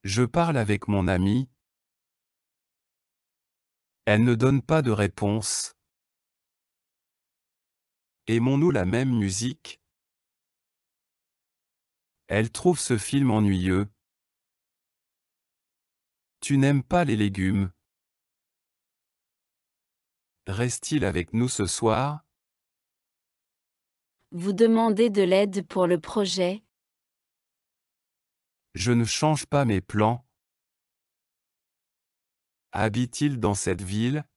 Je parle avec mon amie. Elle ne donne pas de réponse. Aimons-nous la même musique? Elle trouve ce film ennuyeux. Tu n'aimes pas les légumes. Reste-t-il avec nous ce soir? Vous demandez de l'aide pour le projet. Je ne change pas mes plans. Habite-t-il dans cette ville?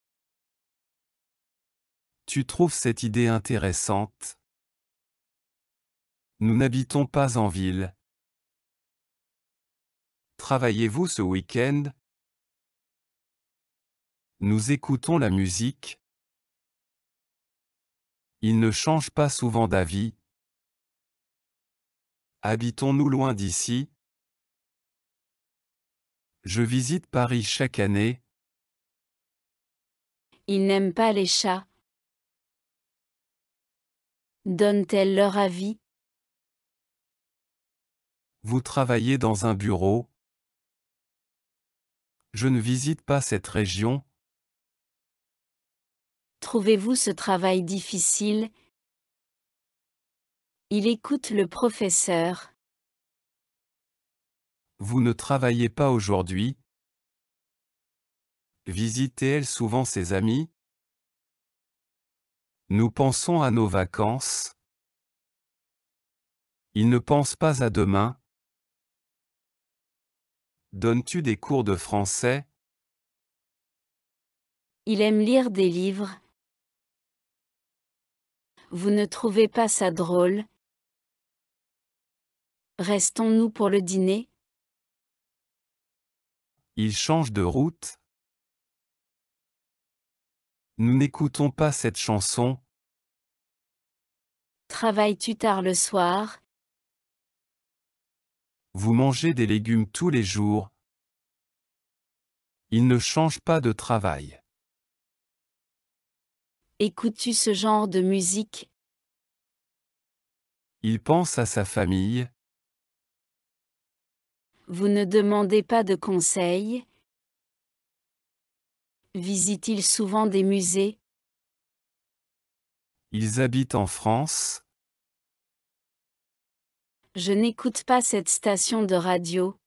Tu trouves cette idée intéressante? Nous n'habitons pas en ville. Travaillez-vous ce week-end? Nous écoutons la musique. Il ne change pas souvent d'avis. Habitons-nous loin d'ici? Je visite Paris chaque année. Ils n'aiment pas les chats. Donnent-elles leur avis? Vous travaillez dans un bureau? Je ne visite pas cette région. Trouvez-vous ce travail difficile? Il écoute le professeur. Vous ne travaillez pas aujourd'hui? Visite-t-elle souvent ses amis? Nous pensons à nos vacances. Il ne pense pas à demain. Donnes-tu des cours de français? Il aime lire des livres. Vous ne trouvez pas ça drôle? Restons-nous pour le dîner? Il change de route. Nous n'écoutons pas cette chanson. Travailles-tu tard le soir? Vous mangez des légumes tous les jours. Il ne change pas de travail. Écoutes-tu ce genre de musique? Il pense à sa famille. Vous ne demandez pas de conseils? Visite-t-il souvent des musées? Ils habitent en France. Je n'écoute pas cette station de radio.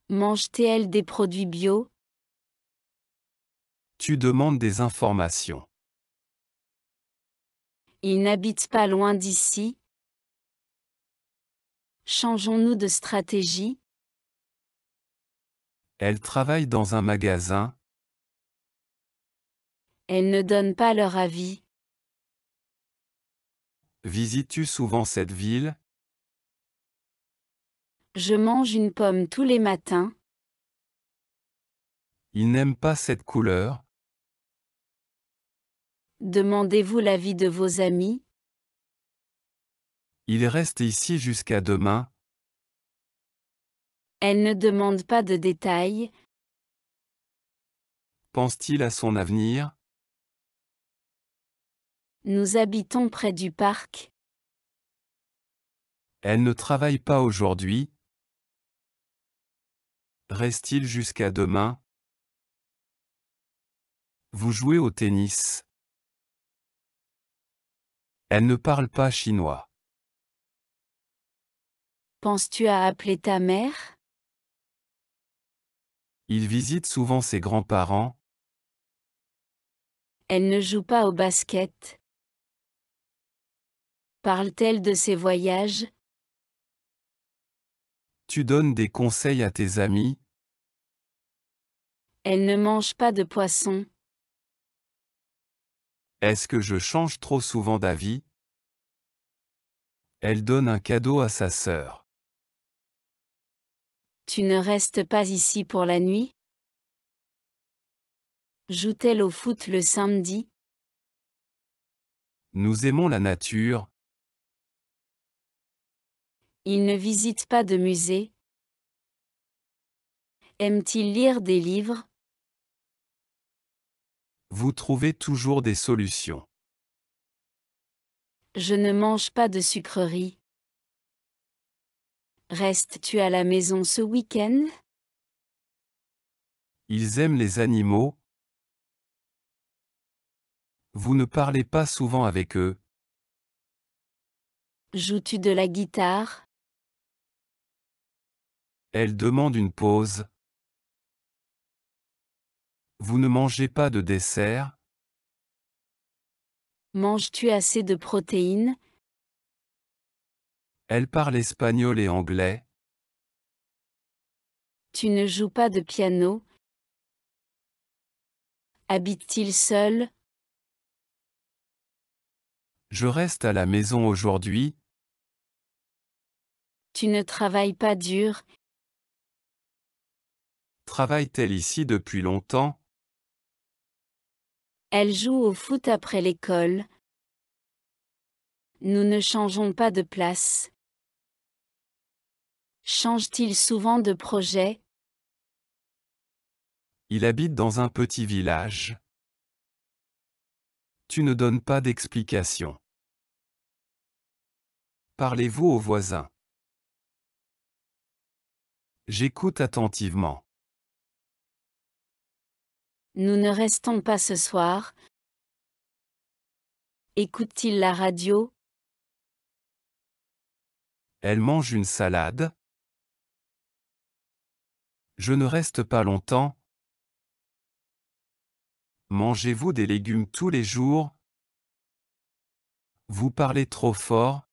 Mange-t-elle des produits bio? Tu demandes des informations. Il n'habite pas loin d'ici. Changeons-nous de stratégie? Elle travaille dans un magasin. Elles ne donnent pas leur avis. Visites-tu souvent cette ville? Je mange une pomme tous les matins. Il n'aime pas cette couleur. Demandez-vous l'avis de vos amis? Il reste ici jusqu'à demain. Elles ne demandent pas de détails. Pense-t-il à son avenir? Nous habitons près du parc. Elle ne travaille pas aujourd'hui. Reste-t-il jusqu'à demain? Vous jouez au tennis. Elle ne parle pas chinois. Penses-tu à appeler ta mère? Il visite souvent ses grands-parents. Elle ne joue pas au basket. Parle-t-elle de ses voyages? Tu donnes des conseils à tes amis. Elle ne mange pas de poisson. Est-ce que je change trop souvent d'avis? Elle donne un cadeau à sa sœur. Tu ne restes pas ici pour la nuit? Joue-t-elle au foot le samedi? Nous aimons la nature. Il ne visite pas de musée. Aime-t-il lire des livres? Vous trouvez toujours des solutions. Je ne mange pas de sucreries. Restes-tu à la maison ce week-end? Ils aiment les animaux. Vous ne parlez pas souvent avec eux. Joues-tu de la guitare? Elle demande une pause. Vous ne mangez pas de dessert. Manges-tu assez de protéines? Elle parle espagnol et anglais. Tu ne joues pas de piano? Habite-t-il seul? Je reste à la maison aujourd'hui. Tu ne travailles pas dur? Travaille-t-elle ici depuis longtemps? Elle joue au foot après l'école. Nous ne changeons pas de place. Change-t-il souvent de projet? Il habite dans un petit village. Tu ne donnes pas d'explication. Parlez-vous aux voisins? J'écoute attentivement. Nous ne restons pas ce soir. Écoute-t-il la radio? Elle mange une salade. Je ne reste pas longtemps. Mangez-vous des légumes tous les jours? Vous parlez trop fort.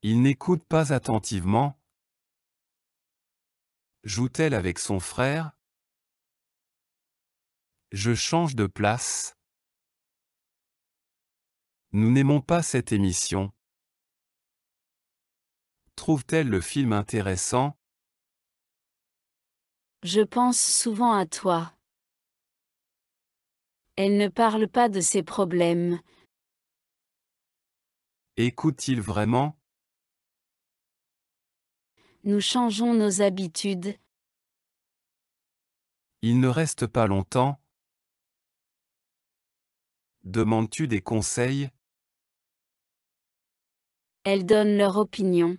Il n'écoute pas attentivement. Joue-t-elle avec son frère? Je change de place. Nous n'aimons pas cette émission. Trouve-t-elle le film intéressant? Je pense souvent à toi. Elle ne parle pas de ses problèmes. Écoute-t-il vraiment? Nous changeons nos habitudes. Il ne reste pas longtemps. Demandes-tu des conseils? Elles donnent leur opinion.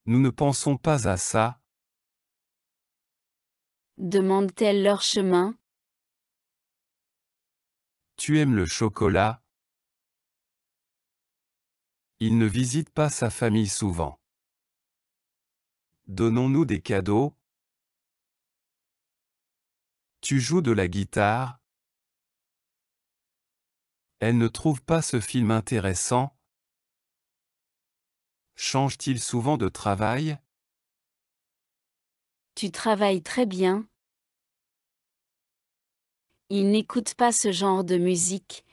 Nous ne pensons pas à ça. Demandent-elles leur chemin? Tu aimes le chocolat? Il ne visite pas sa famille souvent. Donnons-nous des cadeaux? Tu joues de la guitare? Elle ne trouve pas ce film intéressant? Change-t-il souvent de travail? Tu travailles très bien. Il n'écoute pas ce genre de musique.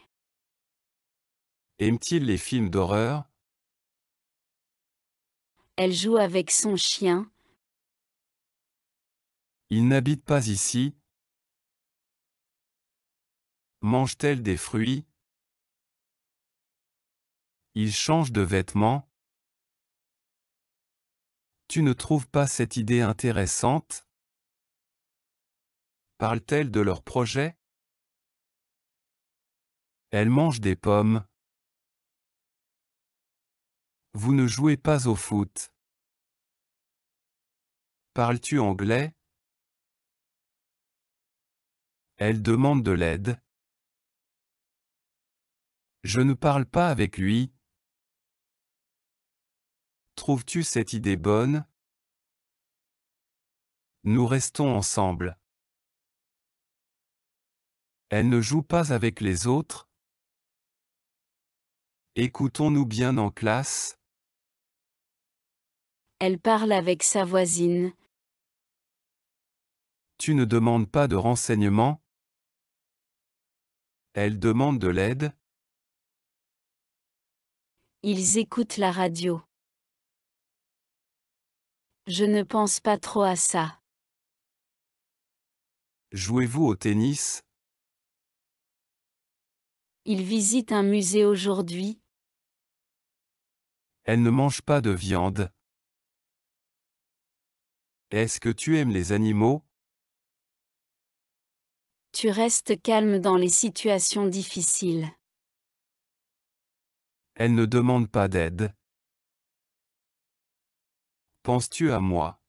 Aime-t-il les films d'horreur? Elle joue avec son chien. Il n'habite pas ici. Mange-t-elle des fruits? Il change de vêtements? Tu ne trouves pas cette idée intéressante? Parle-t-elle de leur projet? Elle mange des pommes. Vous ne jouez pas au foot. Parles-tu anglais? Elle demande de l'aide. Je ne parle pas avec lui. Trouves-tu cette idée bonne? Nous restons ensemble. Elle ne joue pas avec les autres. Écoutons-nous bien en classe? Elle parle avec sa voisine. Tu ne demandes pas de renseignements? Elle demande de l'aide. Ils écoutent la radio. Je ne pense pas trop à ça. Jouez-vous au tennis? Ils visitent un musée aujourd'hui. Elle ne mange pas de viande. Est-ce que tu aimes les animaux? Tu restes calme dans les situations difficiles. Elle ne demande pas d'aide. Penses-tu à moi?